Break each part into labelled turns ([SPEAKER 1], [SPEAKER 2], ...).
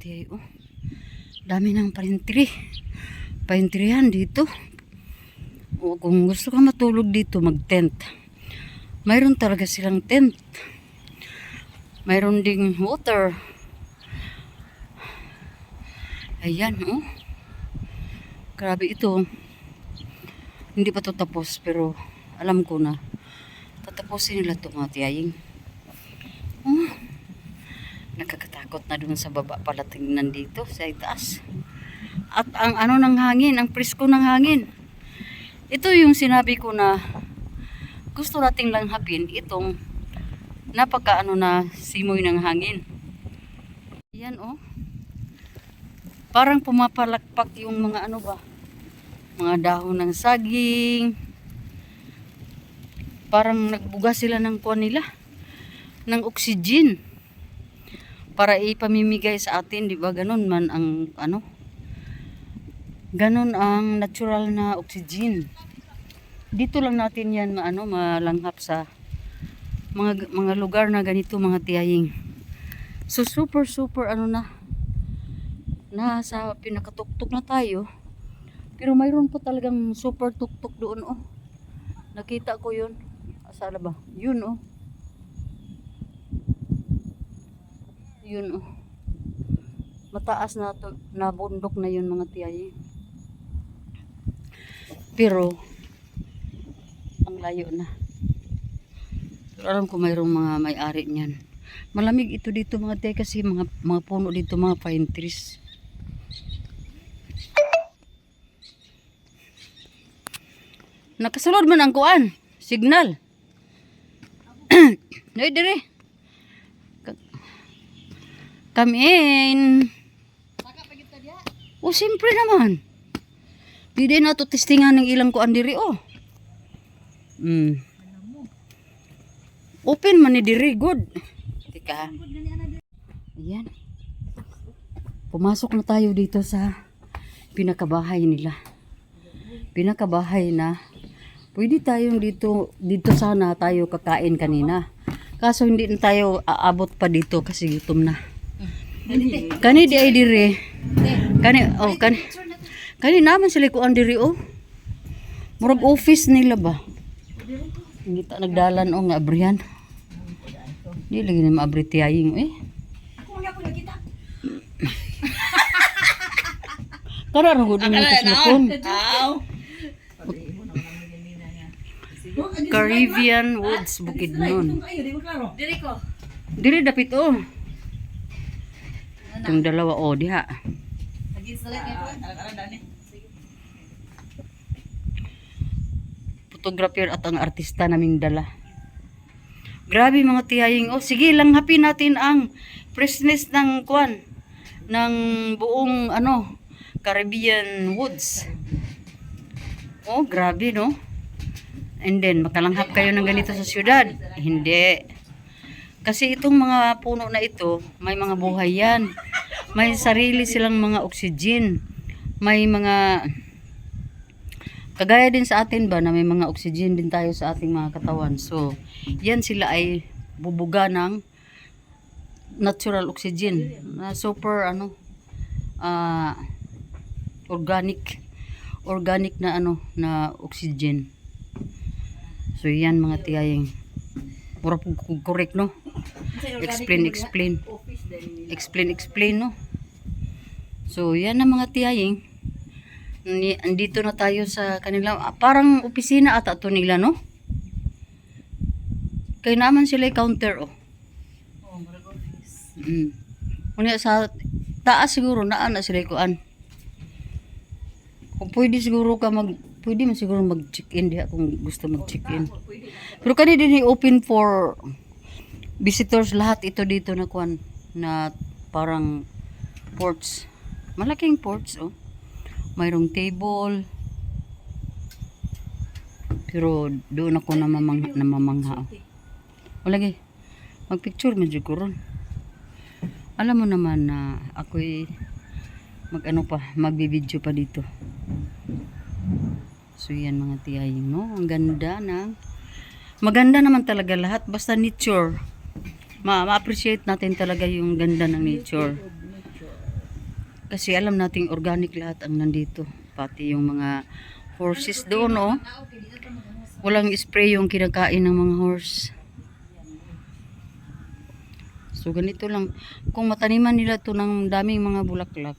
[SPEAKER 1] tiay. Oh, dami ng paintry dito. O kung gusto ka matulog dito, mag-tent. Mayroon talaga silang tent. Mayroon ding water. Ayan, oh. Grabe ito. Hindi pa to tapos, pero alam ko na tatapusin nila ito mga tiyaying. Oh, nakakatakot na dun sa baba pala tingnan dito sa itaas. At ang ano ng hangin, ang presko ng hangin. Ito yung sinabi ko na gusto nating langhapin itong napaka ano na simoy ng hangin. Ayan oh. Parang pumapalakpak yung mga ano ba, mga dahon ng saging. Parang nagbuga sila ng kuwan nila, ng oxygen. Para ipamimigay sa atin, di ba? Ganun man ang ano. Ganun ang natural na oxygen. Dito lang natin yan malanghap sa mga lugar na ganito mga tiyaying. So super ano na. Nasa pinakatuktok na tayo. Pero mayroon pa talagang super tuktok doon oh. Nakita ko yun. Asala ba? Yun oh. Yun oh. Mataas na to, na bundok na yun mga tiyaying. Pero ang layo na. Pero alam ko mayroong mga may-ari niyan. Malamig ito dito mga tiyay kasi mga puno dito, mga pine trees. Nakasulod man ang kuan, signal. Noy dire. Come in. Oh, siyempre naman. Di din na to testingan ng ilang kuan diri oh. Open man ni diri, good. Tika. Ayan. Pumasok na tayo dito sa pinakabahay nila. Pinakabahay na pwede tayong dito sana tayo kakain kanina. Kaso hindi na tayo aabot pa dito kasi gutom na. Kani di ay diri. Kani naman sila kuan diri oh. Murag office nila ba? Hindi ta nagdalan o nga abrihan. Di lagi na maabri tiyaying eh.
[SPEAKER 2] Ako nga po nakita.
[SPEAKER 1] Kararo gud ni kasmukon. Caribbean Woods Bukidnon.
[SPEAKER 2] Diri ko.
[SPEAKER 1] Diri dapit oh. Itong dalawa oh diha. Photographer at ang artista naming dala. Grabe mga tiyaying. Oh, sige, langhapin natin ang freshness ng kuan ng buong Caribbean Woods. Oh, grabe no. And then makalanghap kayo ng ganito sa syudad. Hindi. Kasi itong mga puno na ito, may mga buhay yan. May sarili silang mga oxygen. May mga kagaya din sa atin ba na may mga oxygen din tayo sa ating mga katawan. So, yan sila ay bubuga ng natural oxygen. Na super organic na na oxygen. So, yan mga tiyaying. Pura po correct no? Explain no? So, yan na mga tiyaying. Andito na tayo sa kanila. Parang opisina ata ito nila, no? Kaya naman sila counter, oh.
[SPEAKER 2] Oh, marag office.
[SPEAKER 1] Unya sa taas siguro na sila kuan. Kung pwede siguro pwede man siguro mag-check-in diha kung gusto mag-check-in. Pero kani din open for visitors lahat ito dito na kuan na parang ports. Malaking ports, oh. Mayroong table. Pero doon ako namamangha. O lagi, magpicture medyo kuron. Alam mo naman na ako'y magbibideo pa dito. So yan mga tiyaying, no? Ang ganda maganda naman talaga lahat. Basta nature. Ma-appreciate natin talaga yung ganda ng nature. Kasi alam nating organic lahat ang nandito. Pati yung mga horses doon, oh. Walang spray yung kinakain ng mga horse. So ganito lang. Kung mataniman nila to ng daming mga bulaklak,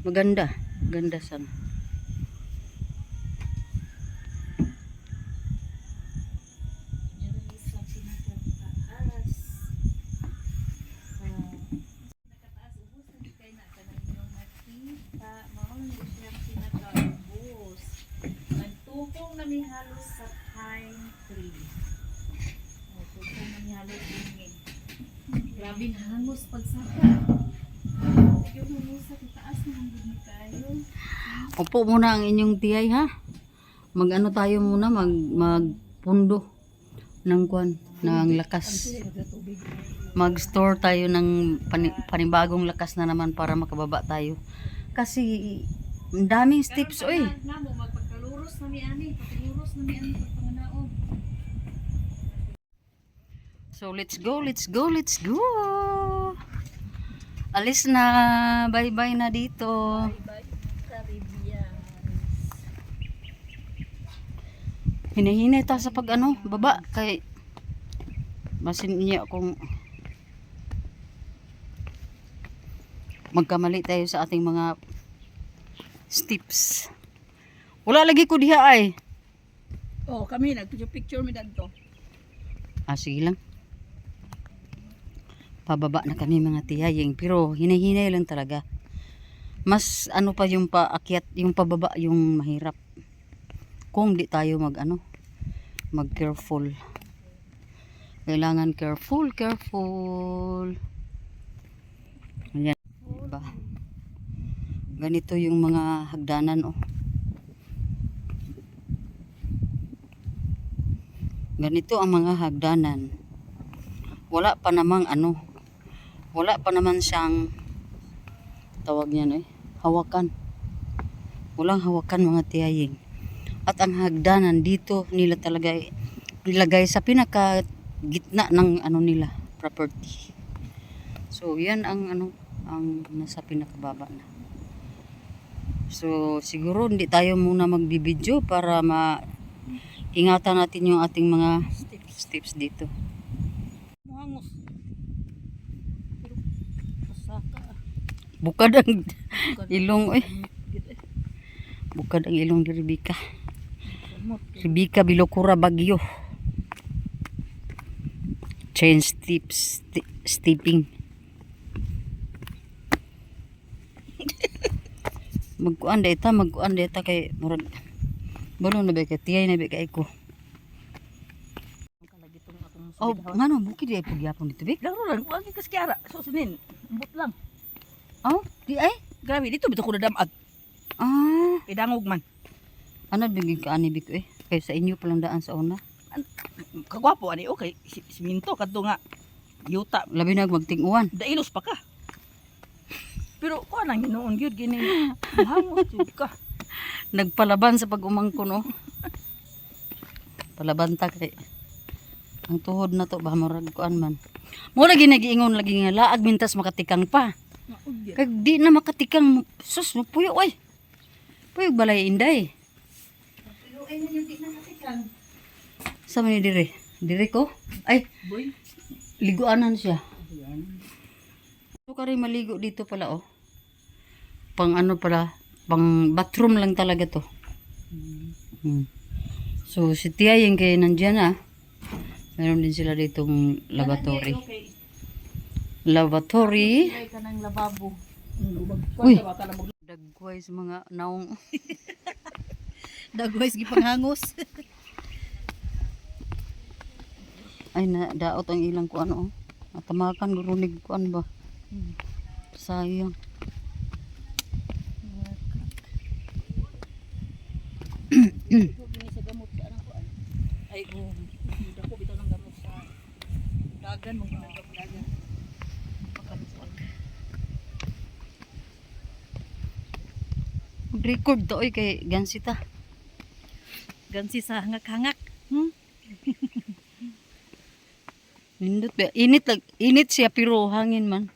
[SPEAKER 1] maganda. Ganda sana.
[SPEAKER 2] Nagtupong na may halos sa pine tree. Nagtupong na may halos ingin. Grabe na hangos pagsaka. Yung humusa, itaas na hanggang kayo.
[SPEAKER 1] Upo muna ang inyong tiyay, ha. Mag-ano tayo muna, magpundo ng kwan, ng lakas. Mag-store tayo ng panibagong lakas na naman para makababa tayo. Kasi ang daming steps, oy.
[SPEAKER 2] Namo, magpagkaluros na mi ani. Pagkaluros na mi ani pagpanganaon.
[SPEAKER 1] So let's go, let's go, let's go. Alis na, bye-bye na dito.
[SPEAKER 2] Bye-bye, Caribbean.
[SPEAKER 1] Hinahinay ta sa pag ano, baba kay masin niya kung magkamali tayo sa ating mga steps. Wala lagi ko diha ay.
[SPEAKER 2] Oh, kami nagpicture mi dadto.
[SPEAKER 1] Ah, sige lang. Pababa na kami mga tiyaying, pero hinahinay lang talaga. Mas ano pa yung paakyat, yung pababa yung mahirap. Kung di tayo mag careful. Kailangan careful. Ayan. Diba? Ganito yung mga hagdanan, oh. Ganito ang mga hagdanan. Wala pa namang wala pa naman siyang tawag niyan, hawakan. Walang hawakan mga tiyaying. At ang hagdanan dito nila talaga nilagay sa pinaka gitna ng nila, property. So yan ang ang nasa pinakababa na. So siguro hindi tayo muna magbibideo para ingatan natin yung ating mga steps dito.
[SPEAKER 2] Muhangos. Pero pasaka.
[SPEAKER 1] Bukad ang ilong, bukad ang ilong ni Rebecca. Rebecca Bilokura Bagyo. Change steps, stepping. Magkuan data kay murag balo na ba kay tiyay na ba kay ko. Oh, ngano bukid ay pagyapon dito bik?
[SPEAKER 2] Laro lang, huwag ikas kiara. Susunin, ambot lang.
[SPEAKER 1] Oh, di ay.
[SPEAKER 2] Grabe, dito bito ko nadamag.
[SPEAKER 1] Ah,
[SPEAKER 2] Idangog man.
[SPEAKER 1] ano bigig ka ani bik kay sa inyo pa lang daan sa una.
[SPEAKER 2] Kagwapo, ani, okay. Siminto, kadto nga. Yuta,
[SPEAKER 1] Labi na magting-uwan.
[SPEAKER 2] dailos pa ka. Pero, kuha lang yun noon, yun, gini. Mahangos, yun ka.
[SPEAKER 1] Nagpalaban sa pag-umangkon, oh. Palaban ta kay ang tuhod na to ba murag kuan man. Mo lagi nagiingon lagi nga laag mintas makatikang pa. Kay di na makatikang sus puyo oy. Puyo balay inday.
[SPEAKER 2] Pero, ay, yun, di na natikang.
[SPEAKER 1] Sa man ni dire? Dire ko? Ay,
[SPEAKER 2] Boy.
[SPEAKER 1] liguanan siya. So kari maligo dito pala oh. Pang pala, pang bathroom lang talaga to. So si Tia yung kay nandiyan meron din sila ditong lavatory.
[SPEAKER 2] Okay.
[SPEAKER 1] Lavatory.
[SPEAKER 2] Ay, ka ng lababo.
[SPEAKER 1] Uy. Dagway sa mga naong.
[SPEAKER 2] Dagway, sige panghangos.
[SPEAKER 1] Ay na daot ang ilang kuan oh. Natamakan gurunig kuan ba. Sayang.
[SPEAKER 2] Ay, dako bitaw ng gamot sa dagan mo ng dagan.
[SPEAKER 1] Record to oy kay Gansita.
[SPEAKER 2] Gansi sa hangak-hangak.
[SPEAKER 1] Nindot ba? Init siya pero hangin man.